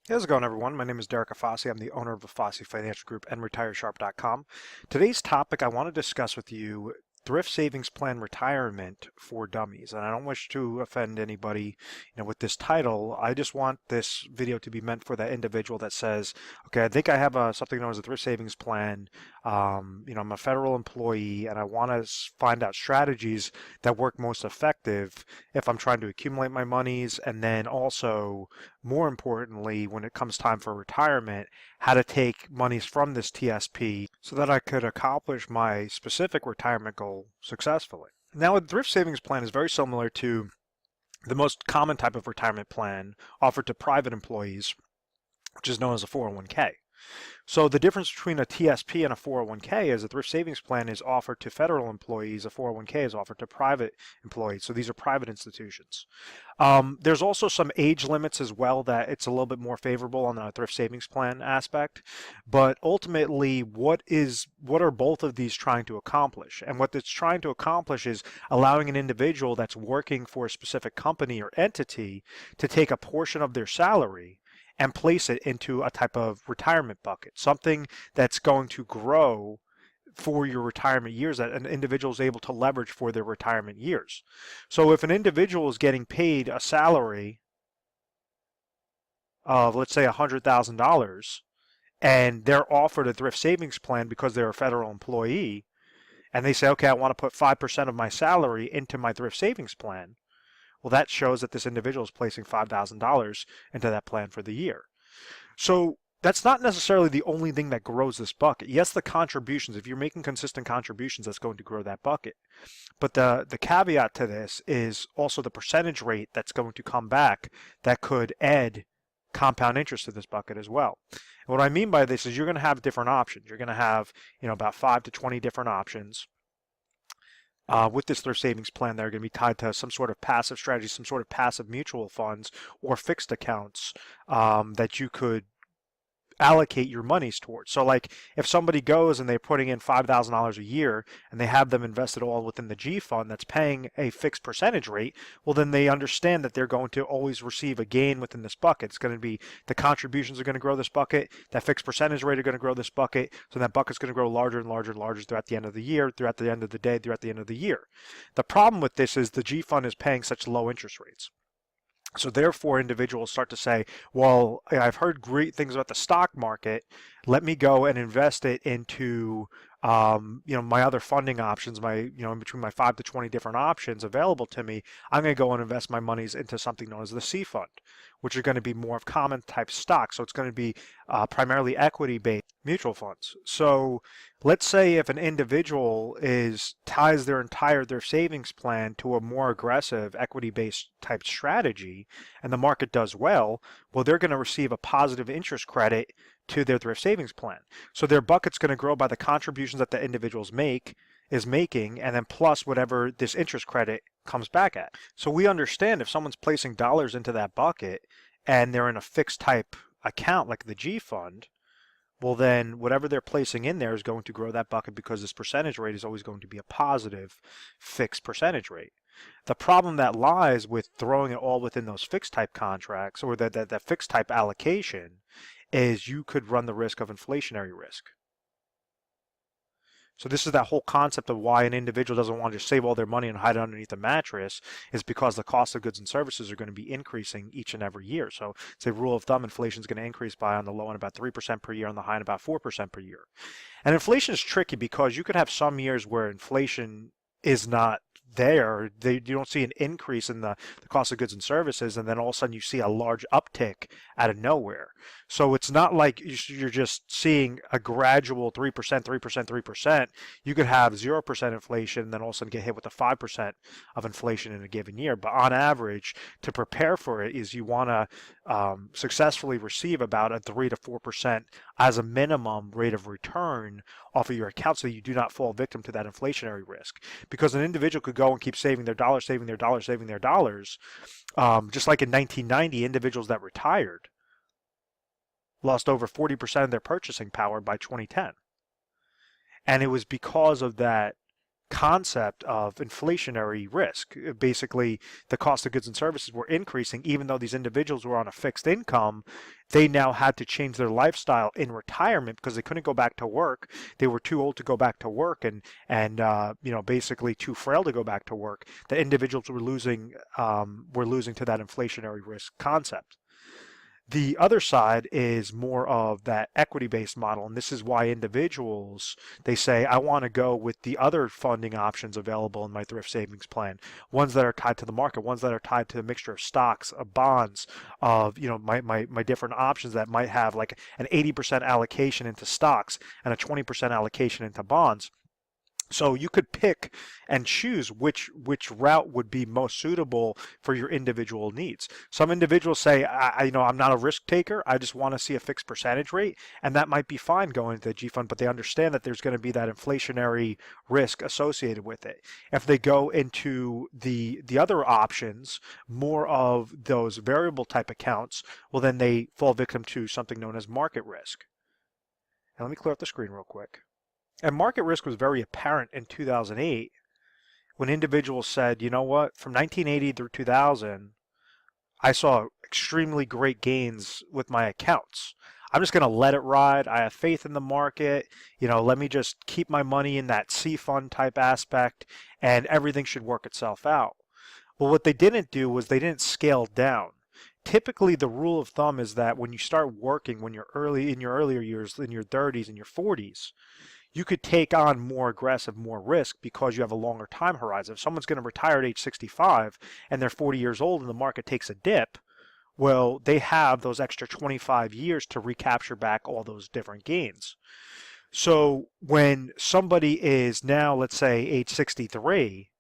How's it going, everyone? My name is Derek Afasi. I'm the owner of Afasi Financial Group and RetireSharp.com. Today's topic I want to discuss with you thrift savings plan retirement for dummies. And I don't wish to offend anybody, with this title. I just want this video to be meant for that individual that says, okay, I think I have something known as a thrift savings plan. I'm a federal employee and I want to find out strategies that work most effective if I'm trying to accumulate my monies, and then also more importantly, when it comes time for retirement, how to take monies from this TSP so that I could accomplish my specific retirement goal successfully. Now, a thrift savings plan is very similar to the most common type of retirement plan offered to private employees, which is known as a 401k. So the difference between a TSP and a 401k is a thrift savings plan is offered to federal employees, a 401k is offered to private employees. So these are private institutions. There's also some age limits as well that it's a little bit more favorable on the thrift savings plan aspect. But ultimately, what are both of these trying to accomplish? And what it's trying to accomplish is allowing an individual that's working for a specific company or entity to take a portion of their salary and place it into a type of retirement bucket, something that's going to grow for your retirement years that an individual is able to leverage for their retirement years. So if an individual is getting paid a salary of, let's say, $100,000, and they're offered a thrift savings plan because they're a federal employee, and they say, okay, I want to put 5% of my salary into my thrift savings plan, well, that shows that this individual is placing $5,000 into that plan for the year. So that's not necessarily the only thing that grows this bucket. Yes, the contributions, if you're making consistent contributions, that's going to grow that bucket. But the caveat to this is also the percentage rate that's going to come back that could add compound interest to this bucket as well. And what I mean by this is you're going to have different options. You're going to have, about 5 to 20 different options. With this thrift savings plan, they're going to be tied to some sort of passive strategy, some sort of passive mutual funds or fixed accounts that you could allocate your monies towards. So like if somebody goes and they're putting in $5,000 a year and they have them invested all within the G fund that's paying a fixed percentage rate, well then they understand that they're going to always receive a gain within this bucket. It's going to be the contributions are going to grow this bucket, that fixed percentage rate are going to grow this bucket, so that bucket's going to grow larger and larger and larger throughout the end of the year, throughout the end of the day, throughout the end of the year. The problem with this is the G fund is paying such low interest rates. So therefore, individuals start to say, well, I've heard great things about the stock market. Let me go and invest it into, my other funding options, in between my 5 to 20 different options available to me. I'm going to go and invest my monies into something known as the C fund, which are going to be more of common type stocks. So it's going to be primarily equity-based mutual funds. So let's say if an individual ties their savings plan to a more aggressive equity-based type strategy, and the market does well, they're going to receive a positive interest credit to their thrift savings plan. So their bucket's going to grow by the contributions that the individuals is making, and then plus whatever this interest credit comes back at. So we understand if someone's placing dollars into that bucket and they're in a fixed type account like the G fund, well then whatever they're placing in there is going to grow that bucket because this percentage rate is always going to be a positive fixed percentage rate. The problem that lies with throwing it all within those fixed type contracts or that fixed type allocation is you could run the risk of inflationary risk. So this is that whole concept of why an individual doesn't want to just save all their money and hide it underneath a mattress is because the cost of goods and services are going to be increasing each and every year. So it's a rule of thumb, inflation is going to increase by on the low end about 3% per year, on the high end about 4% per year. And inflation is tricky because you could have some years where inflation is not there. You don't see an increase in the cost of goods and services, and then all of a sudden you see a large uptick out of nowhere. So it's not like you're just seeing a gradual 3%, 3%, 3%. You could have 0% inflation and then all of a sudden get hit with a 5% of inflation in a given year. But on average, to prepare for it is you want to successfully receive about a 3 to 4% as a minimum rate of return off of your account so you do not fall victim to that inflationary risk. Because an individual could go and keep saving their dollars, saving their dollars, saving their dollars. Just like in 1990, individuals that retired lost over 40% of their purchasing power by 2010. And it was because of that concept of inflationary risk. Basically, the cost of goods and services were increasing, even though these individuals were on a fixed income. They now had to change their lifestyle in retirement because they couldn't go back to work. They were too old to go back to work, and basically too frail to go back to work. The individuals were losing to that inflationary risk concept. The other side is more of that equity-based model, and this is why individuals, they say, I want to go with the other funding options available in my thrift savings plan, ones that are tied to the market, ones that are tied to a mixture of stocks, of bonds, of my different options that might have like an 80% allocation into stocks and a 20% allocation into bonds. So you could pick and choose which route would be most suitable for your individual needs. Some individuals say, I'm not a risk taker. I just want to see a fixed percentage rate, and that might be fine going into the G fund, but they understand that there's going to be that inflationary risk associated with it. If they go into the other options, more of those variable type accounts, well, then they fall victim to something known as market risk. And let me clear up the screen real quick. And market risk was very apparent in 2008 when individuals said, you know what, from 1980 through 2000, I saw extremely great gains with my accounts. I'm just going to let it ride. I have faith in the market. Let me just keep my money in that C fund type aspect, and everything should work itself out. Well, what they didn't do was they didn't scale down. Typically, the rule of thumb is that when you start working, when you're in your earlier years, in your 30s and your 40s, you could take on more aggressive, more risk because you have a longer time horizon. If someone's going to retire at age 65 and they're 40 years old and the market takes a dip, well, they have those extra 25 years to recapture back all those different gains. So when somebody is now, let's say, age 63,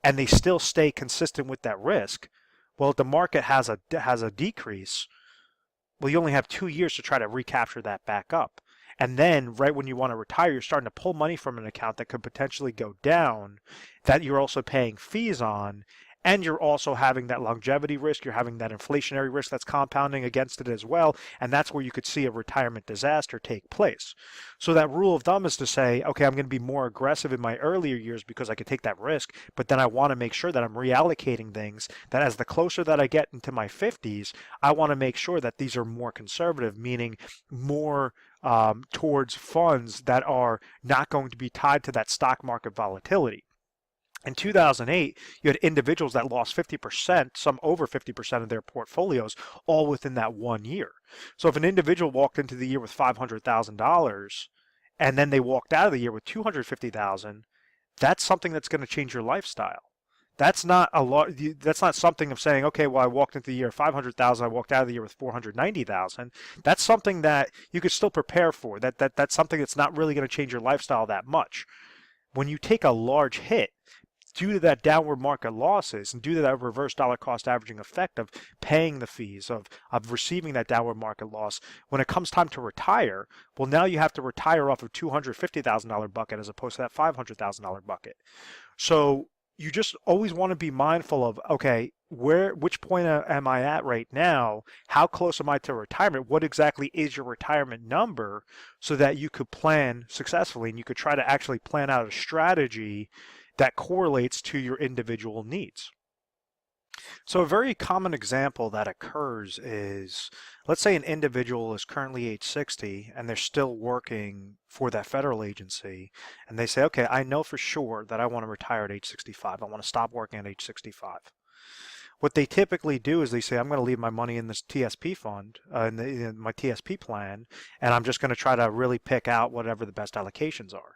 and they still stay consistent with that risk, well, if the market has a decrease, well, you only have 2 years to try to recapture that back up. And then right when you want to retire, you're starting to pull money from an account that could potentially go down, that you're also paying fees on, and you're also having that longevity risk, you're having that inflationary risk that's compounding against it as well, and that's where you could see a retirement disaster take place. So that rule of thumb is to say, okay, I'm going to be more aggressive in my earlier years because I could take that risk, but then I want to make sure that I'm reallocating things, that as the closer that I get into my 50s, I want to make sure that these are more conservative, meaning more towards funds that are not going to be tied to that stock market volatility. In 2008, you had individuals that lost 50%, some over 50% of their portfolios, all within that 1 year. So if an individual walked into the year with $500,000 and then they walked out of the year with $250,000, that's something that's going to change your lifestyle. That's not a lot. That's not something of saying, okay, well, I walked into the year 500,000, I walked out of the year with 490,000. That's something that you could still prepare for. That's something that's not really going to change your lifestyle that much. When you take a large hit, due to that downward market losses and due to that reverse dollar cost averaging effect of paying the fees, of receiving that downward market loss, when it comes time to retire, well, now you have to retire off of $250,000 bucket as opposed to that $500,000 bucket. So you just always want to be mindful of, okay, which point am I at right now? How close am I to retirement? What exactly is your retirement number, so that you could plan successfully and you could try to actually plan out a strategy that correlates to your individual needs. So a very common example that occurs is, let's say an individual is currently age 60 and they're still working for that federal agency, and they say, okay, I know for sure that I want to retire at age 65. I want to stop working at age 65. What they typically do is they say, I'm going to leave my money in this TSP fund, in my TSP plan, and I'm just going to try to really pick out whatever the best allocations are.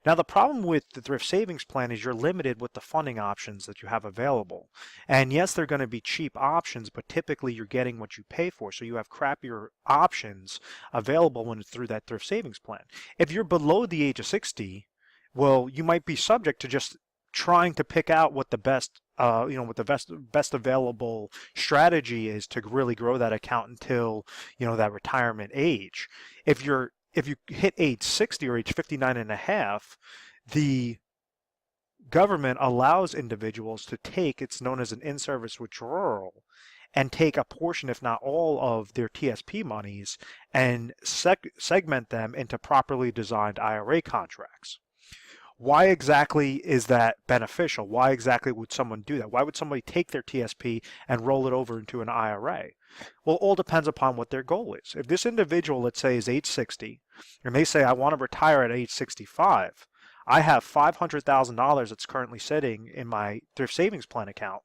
Now, the problem with the thrift savings plan is you're limited with the funding options that you have available. And yes, they're going to be cheap options, but typically you're getting what you pay for. So you have crappier options available when it's through that thrift savings plan. If you're below the age of 60, well, you might be subject to just trying to pick out what the best what the best available strategy is to really grow that account until, that retirement age. If you hit age 60 or age 59 and a half, the government allows individuals to take, it's known as an in-service withdrawal, and take a portion, if not all, of their TSP monies and segment them into properly designed IRA contracts. Why exactly is that beneficial? Why exactly would someone do that? Why would somebody take their TSP and roll it over into an IRA? Well, it all depends upon what their goal is. If this individual, let's say, is age 60, and they say, I want to retire at age 65, I have $500,000 that's currently sitting in my thrift savings plan account,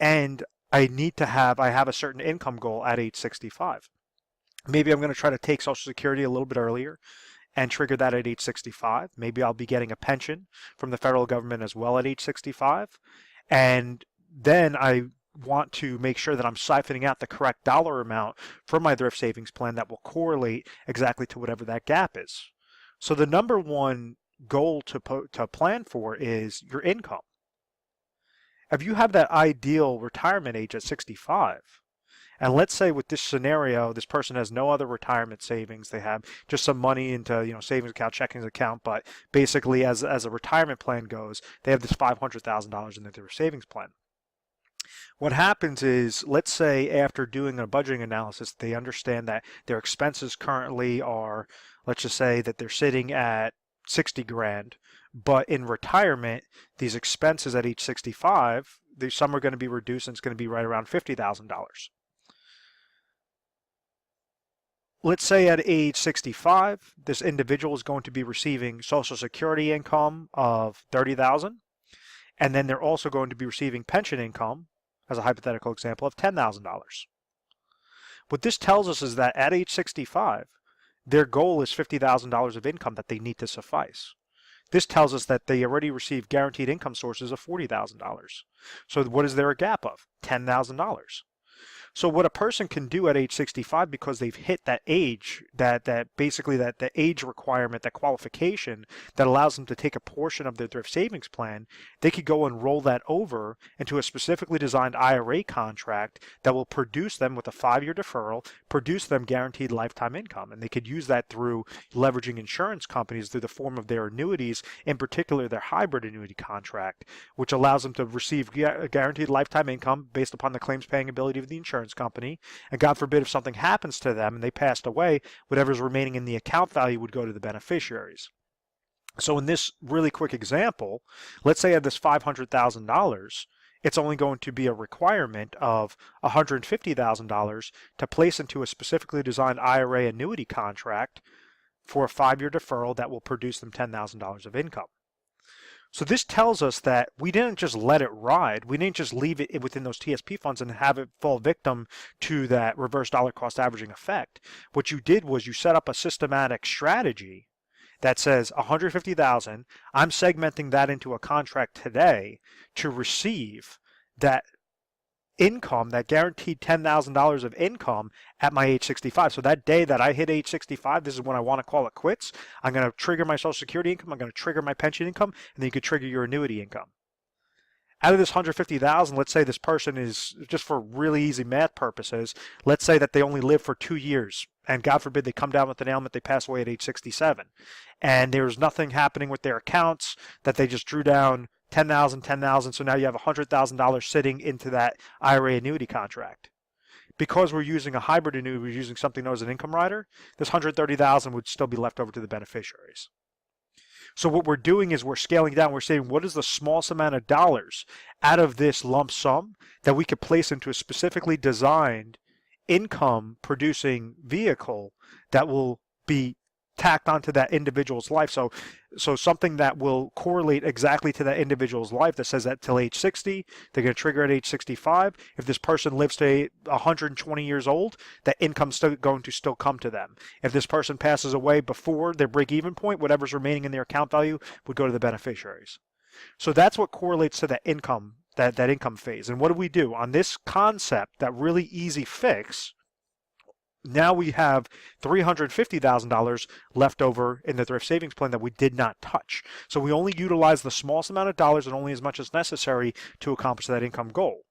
and I have a certain income goal at age 65. Maybe I'm going to try to take Social Security a little bit earlier and trigger that at age 65. Maybe I'll be getting a pension from the federal government as well at age 65. And then I want to make sure that I'm siphoning out the correct dollar amount from my thrift savings plan that will correlate exactly to whatever that gap is. So the number one goal to plan for is your income. If you have that ideal retirement age at 65, and let's say with this scenario, this person has no other retirement savings. They have just some money into, savings account, checking account, but basically as a retirement plan goes, they have this $500,000 in their savings plan. What happens is, let's say after doing a budgeting analysis, they understand that their expenses currently are, let's just say that they're sitting at 60 grand, but in retirement, these expenses at age 65, some are going to be reduced and it's going to be right around $50,000. Let's say at age 65, this individual is going to be receiving Social Security income of $30,000, and then they're also going to be receiving pension income, as a hypothetical example, of $10,000. What this tells us is that at age 65, their goal is $50,000 of income that they need to suffice. This tells us that they already receive guaranteed income sources of $40,000. So what is there a gap of? $10,000. So what a person can do at age 65, because they've hit that age, that basically that the age requirement, that qualification that allows them to take a portion of their thrift savings plan, they could go and roll that over into a specifically designed IRA contract that will produce them with a 5-year deferral, produce them guaranteed lifetime income. And they could use that through leveraging insurance companies through the form of their annuities, in particular their hybrid annuity contract, which allows them to receive guaranteed lifetime income based upon the claims paying ability of the insurance company, and God forbid if something happens to them and they passed away, whatever's remaining in the account value would go to the beneficiaries. So in this really quick example, let's say I have this $500,000, it's only going to be a requirement of $150,000 to place into a specifically designed IRA annuity contract for a 5-year deferral that will produce them $10,000 of income. So this tells us that we didn't just let it ride. We didn't just leave it within those TSP funds and have it fall victim to that reverse dollar cost averaging effect. What you did was you set up a systematic strategy that says 150,000, I'm segmenting that into a contract today to receive that income, that guaranteed $10,000 of income at my age 65. So that day that I hit age 65, this is when I want to call it quits. I'm going to trigger my Social Security income. I'm going to trigger my pension income, and then you could trigger your annuity income. Out of this 150,000, let's say this person is, just for really easy math purposes, let's say that they only live for 2 years, and God forbid they come down with an ailment, they pass away at age 67, and there's nothing happening with their accounts, that they just drew down 10,000, so now you have $100,000 sitting into that IRA annuity contract. Because we're using a hybrid annuity, we're using something known as an income rider, this 130,000 would still be left over to the beneficiaries. So what we're doing is we're scaling down. We're saying, what is the smallest amount of dollars out of this lump sum that we could place into a specifically designed income producing vehicle that will be tacked onto that individual's life. So something that will correlate exactly to that individual's life, that says that till age 60, they're going to trigger at age 65. If this person lives to 120 years old, that income's still going to still come to them. If this person passes away before their break-even point, whatever's remaining in their account value would go to the beneficiaries. So that's what correlates to that income, that income phase. And what do we do? On this concept, that really easy fix, now we have $350,000 left over in the thrift savings plan that we did not touch. So we only utilize the smallest amount of dollars and only as much as necessary to accomplish that income goal.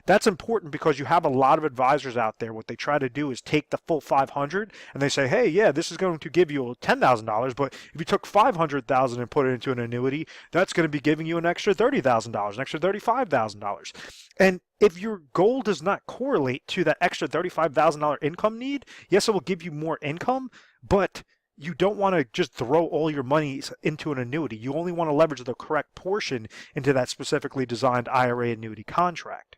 That's important because you have a lot of advisors out there. What they try to do is take the full 500 and they say, hey, yeah, this is going to give you $10,000, but if you took 500,000 and put it into an annuity, that's going to be giving you an extra $30,000, an extra $35,000. And if your goal does not correlate to that extra $35,000 income need, yes, it will give you more income, but you don't want to just throw all your money into an annuity. You only want to leverage the correct portion into that specifically designed IRA annuity contract.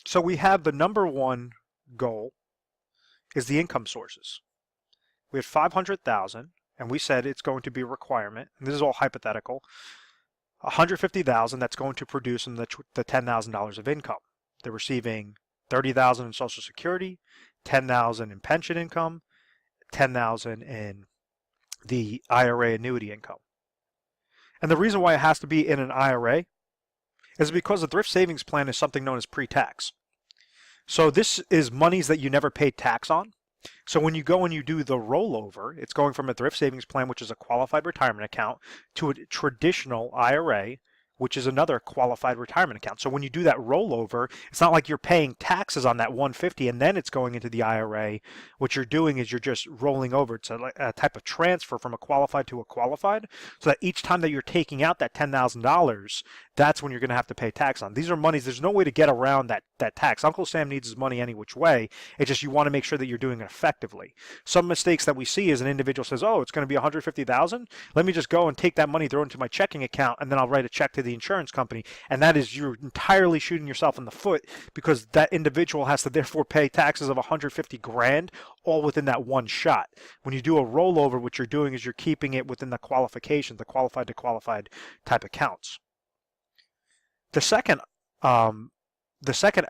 So we have the number one goal is the income sources. We had 500,000, and we said it's going to be a requirement, and this is all hypothetical, 150,000 that's going to produce them the $10,000 of income. They're receiving 30,000 in Social Security, 10,000 in pension income, 10,000 in the IRA annuity income. And the reason why it has to be in an IRA is because the thrift savings plan is something known as pre-tax. So this is monies that you never paid tax on. So when you go and you do the rollover, it's going from a thrift savings plan, which is a qualified retirement account, to a traditional IRA, which is another qualified retirement account. So when you do that rollover, it's not like you're paying taxes on that 150 and then it's going into the IRA. What you're doing is you're just rolling over. It's a type of transfer from a qualified to a qualified, so that each time that you're taking out that $10,000, that's when you're going to have to pay tax on. These are monies. There's no way to get around that tax. Uncle Sam needs his money any which way. It's just you want to make sure that you're doing it effectively. Some mistakes that we see is an individual says, oh, it's going to be 150,000. Let me just go and take that money, throw it into my checking account, and then I'll write a check to the insurance company. And that is, you're entirely shooting yourself in the foot, because that individual has to therefore pay taxes of 150 grand all within that one shot. When you do a rollover, what you're doing is you're keeping it within the qualifications, the qualified to qualified type accounts. The second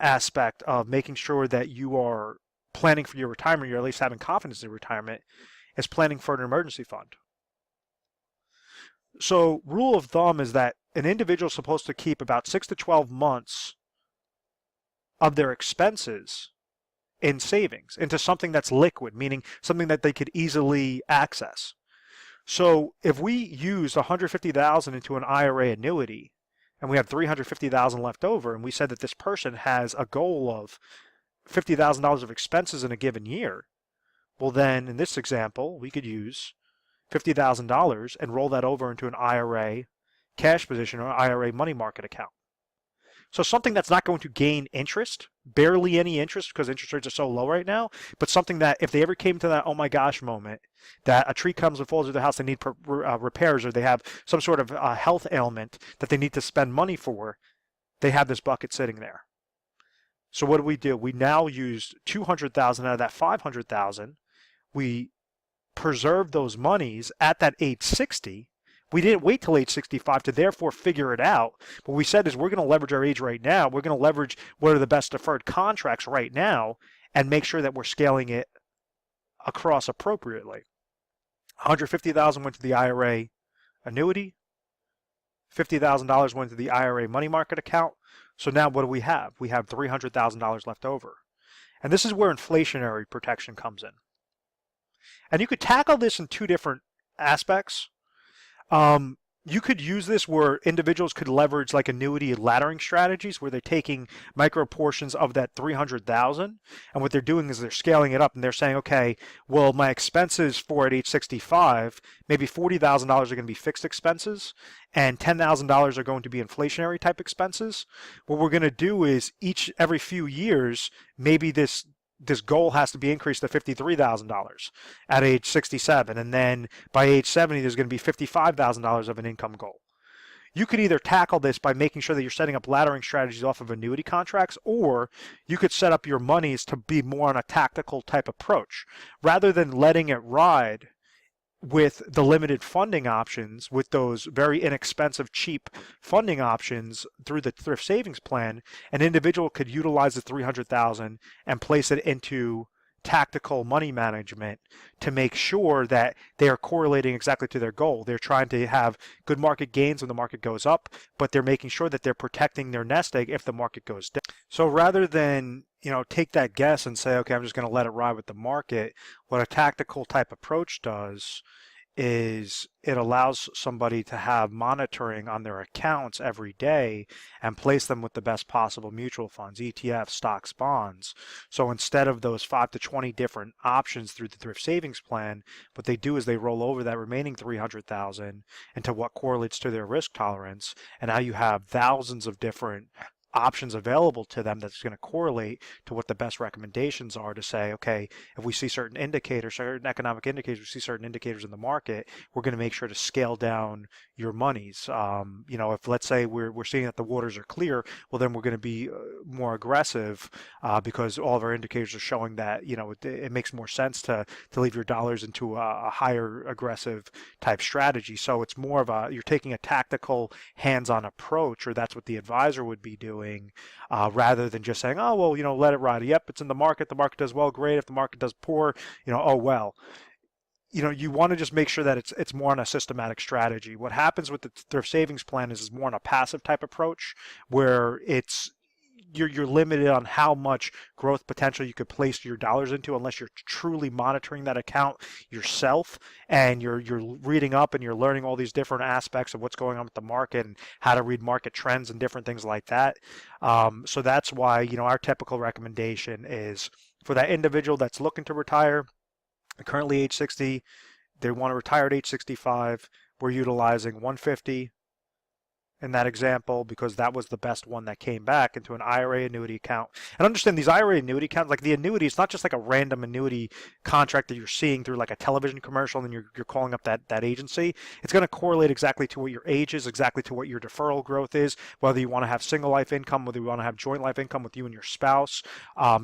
aspect of making sure that you are planning for your retirement, you're at least having confidence in retirement, is planning for an emergency fund. So rule of thumb is that an individual is supposed to keep about 6 to 12 months of their expenses in savings into something that's liquid, meaning something that they could easily access. So if we use 150,000 into an IRA annuity, and we have 350,000 left over, and we said that this person has a goal of $50,000 of expenses in a given year, well then, in this example, we could use $50,000 and roll that over into an IRA cash position or IRA money market account. So something that's not going to gain interest, barely any interest because interest rates are so low right now, but something that if they ever came to that oh my gosh moment, that a tree comes and falls to their house, they need repairs, or they have some sort of health ailment that they need to spend money for, they have this bucket sitting there. So what do? We now used 200,000 out of that 500,000. We preserved those monies at that age 60. We didn't wait till age 65 to therefore figure it out. What we said is we're going to leverage our age right now. We're going to leverage what are the best deferred contracts right now and make sure that we're scaling it across appropriately. 150,000 went to the IRA annuity. $50,000 went to the IRA money market account. So now what do we have? We have $300,000 left over. And this is where inflationary protection comes in. And you could tackle this in two different aspects. You could use this where individuals could leverage like annuity laddering strategies where they're taking micro portions of that 300,000, and what they're doing is they're scaling it up and they're saying, okay, well, my expenses for at age 65, maybe $40,000 are going to be fixed expenses and $10,000 are going to be inflationary type expenses. What we're going to do is every few years, maybe this goal has to be increased to $53,000 at age 67, and then by age 70 there's going to be $55,000 of an income goal. You could either tackle this by making sure that you're setting up laddering strategies off of annuity contracts, or you could set up your monies to be more on a tactical type approach. Rather than letting it ride with the limited funding options, with those very inexpensive, cheap funding options through the thrift savings plan, an individual could utilize the $300,000 and place it into tactical money management to make sure that they are correlating exactly to their goal. They're trying to have good market gains when the market goes up, but they're making sure that they're protecting their nest egg if the market goes down. So rather than take that guess and say, okay, I'm just going to let it ride with the market, what a tactical type approach does is it allows somebody to have monitoring on their accounts every day and place them with the best possible mutual funds, ETFs, stocks, bonds. So instead of those 5 to 20 different options through the thrift savings plan, what they do is they roll over that remaining 300,000 into what correlates to their risk tolerance, and now you have thousands of different options available to them that's going to correlate to what the best recommendations are to say, okay, if we see certain indicators, certain economic indicators, we see certain indicators in the market, we're going to make sure to scale down your monies. If let's say we're seeing that the waters are clear, well, then we're going to be more aggressive because all of our indicators are showing that, it makes more sense to leave your dollars into a higher aggressive type strategy. So it's more of you're taking a tactical hands-on approach, or that's what the advisor would be doing, rather than just saying, oh, well, let it ride. Yep, it's in the market does well, great. If the market does poor, oh, well. You want to just make sure that it's more on a systematic strategy. What happens with the thrift savings plan is more on a passive type approach, where you're limited on how much growth potential you could place your dollars into unless you're truly monitoring that account yourself, and you're reading up and you're learning all these different aspects of what's going on with the market and how to read market trends and different things like that. So that's why, our typical recommendation is for that individual that's looking to retire, currently age 60, they want to retire at age 65. We're utilizing 150 in that example because that was the best one that came back into an IRA annuity account. And understand these IRA annuity accounts, like the annuity, it's not just like a random annuity contract that you're seeing through like a television commercial and then you're calling up that agency. It's going to correlate exactly to what your age is, exactly to what your deferral growth is, whether you want to have single life income, whether you want to have joint life income with you and your spouse,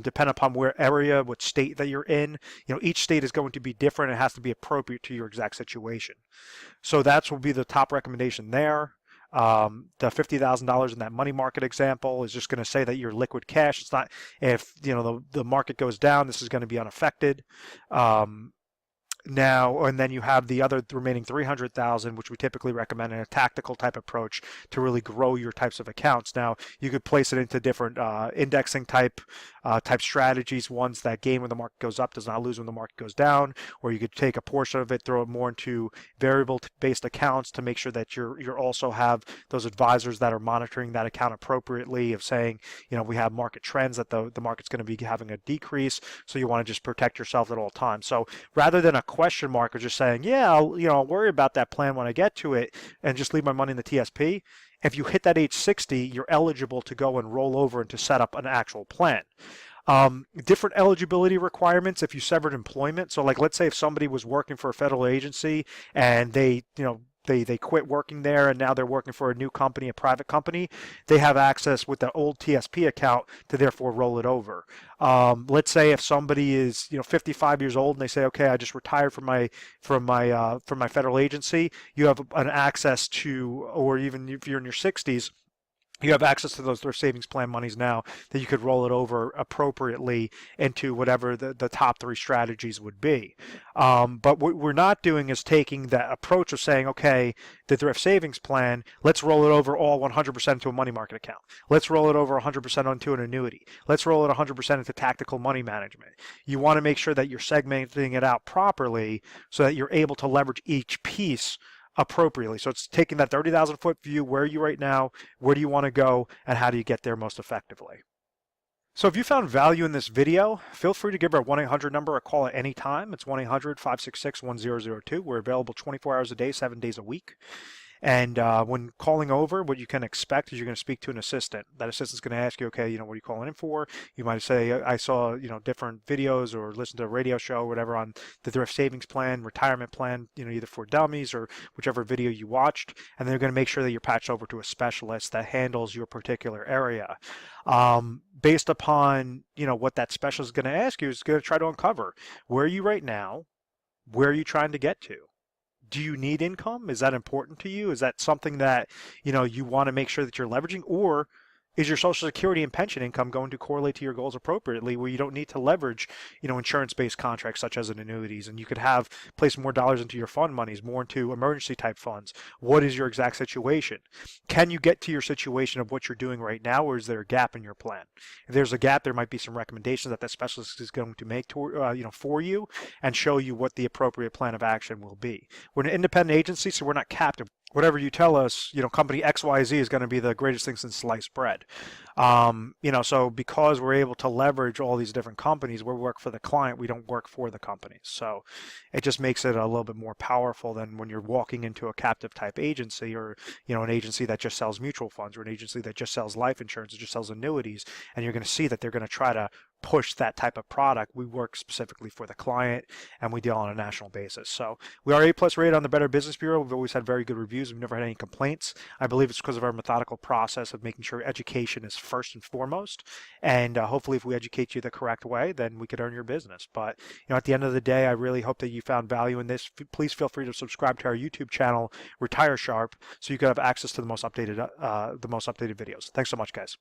depending upon where area, what state that you're in. Each state is going to be different. It has to be appropriate to your exact situation. So that will be the top recommendation there. The $50,000 in that money market example is just going to say that your liquid cash. It's not, if the market goes down, this is going to be unaffected. Now, and then you have the remaining 300,000, which we typically recommend in a tactical type approach to really grow your types of accounts. Now, you could place it into different indexing type strategies, ones that gain when the market goes up, does not lose when the market goes down, or you could take a portion of it, throw it more into variable-based accounts to make sure that you're also have those advisors that are monitoring that account appropriately, of saying, we have market trends that the market's going to be having a decrease, so you want to just protect yourself at all times. So rather than a question mark or just saying, yeah, I'll worry about that plan when I get to it and just leave my money in the TSP, if you hit that age 60, you're eligible to go and roll over and to set up an actual plan. Different eligibility requirements if you severed employment. So like, let's say if somebody was working for a federal agency and they quit working there and now they're working for a new company, a private company, they have access with the old TSP account to therefore roll it over. Let's say if somebody is 55 years old and they say, okay, I just retired from my federal agency, you have an access to, or even if you're in your 60s, you have access to those thrift savings plan monies now that you could roll it over appropriately into whatever the top three strategies would be. But what we're not doing is taking that approach of saying, okay, the thrift savings plan, let's roll it over all 100% into a money market account. Let's roll it over 100% onto an annuity. Let's roll it 100% into tactical money management. You want to make sure that you're segmenting it out properly so that you're able to leverage each piece appropriately. So it's taking that 30,000 foot view. Where are you right now? Where do you want to go? And how do you get there most effectively? So if you found value in this video, feel free to give our 1-800 number a call at any time. It's 1-800-566-1002. We're available 24 hours a day, 7 days a week. And when calling over, what you can expect is you're going to speak to an assistant. That assistant's going to ask you, okay, what are you calling in for? You might say, I saw, different videos or listen to a radio show or whatever on the thrift savings plan, retirement plan, either for dummies or whichever video you watched. And they're going to make sure that you're patched over to a specialist that handles your particular area. Based upon, what that specialist is going to ask you, is going to try to uncover, where are you right now? Where are you trying to get to? Do you need income? Is that important to you? Is that something that, you want to make sure that you're leveraging? Or is your Social Security and pension income going to correlate to your goals appropriately, where you don't need to leverage, insurance-based contracts such as an annuities, and you could place more dollars into your fund monies, more into emergency type funds? What is your exact situation? Can you get to your situation of what you're doing right now, or is there a gap in your plan? If there's a gap, there might be some recommendations that specialist is going to make for you and show you what the appropriate plan of action will be. We're an independent agency, so we're not captive whatever you tell us, company XYZ is going to be the greatest thing since sliced bread. So because we're able to leverage all these different companies, we work for the client, we don't work for the companies. So it just makes it a little bit more powerful than when you're walking into a captive type agency, or, an agency that just sells mutual funds, or an agency that just sells life insurance, or just sells annuities, and you're going to see that they're going to try to push that type of product. We work specifically for the client, and we deal on a national basis. So we are A+ rated on the Better Business Bureau. We've always had very good reviews. We've never had any complaints. I believe it's because of our methodical process of making sure education is first and foremost. And hopefully, if we educate you the correct way, then we could earn your business. But at the end of the day, I really hope that you found value in this. Please feel free to subscribe to our YouTube channel, Retire Sharp, so you can have access to the most updated videos. Thanks so much, guys.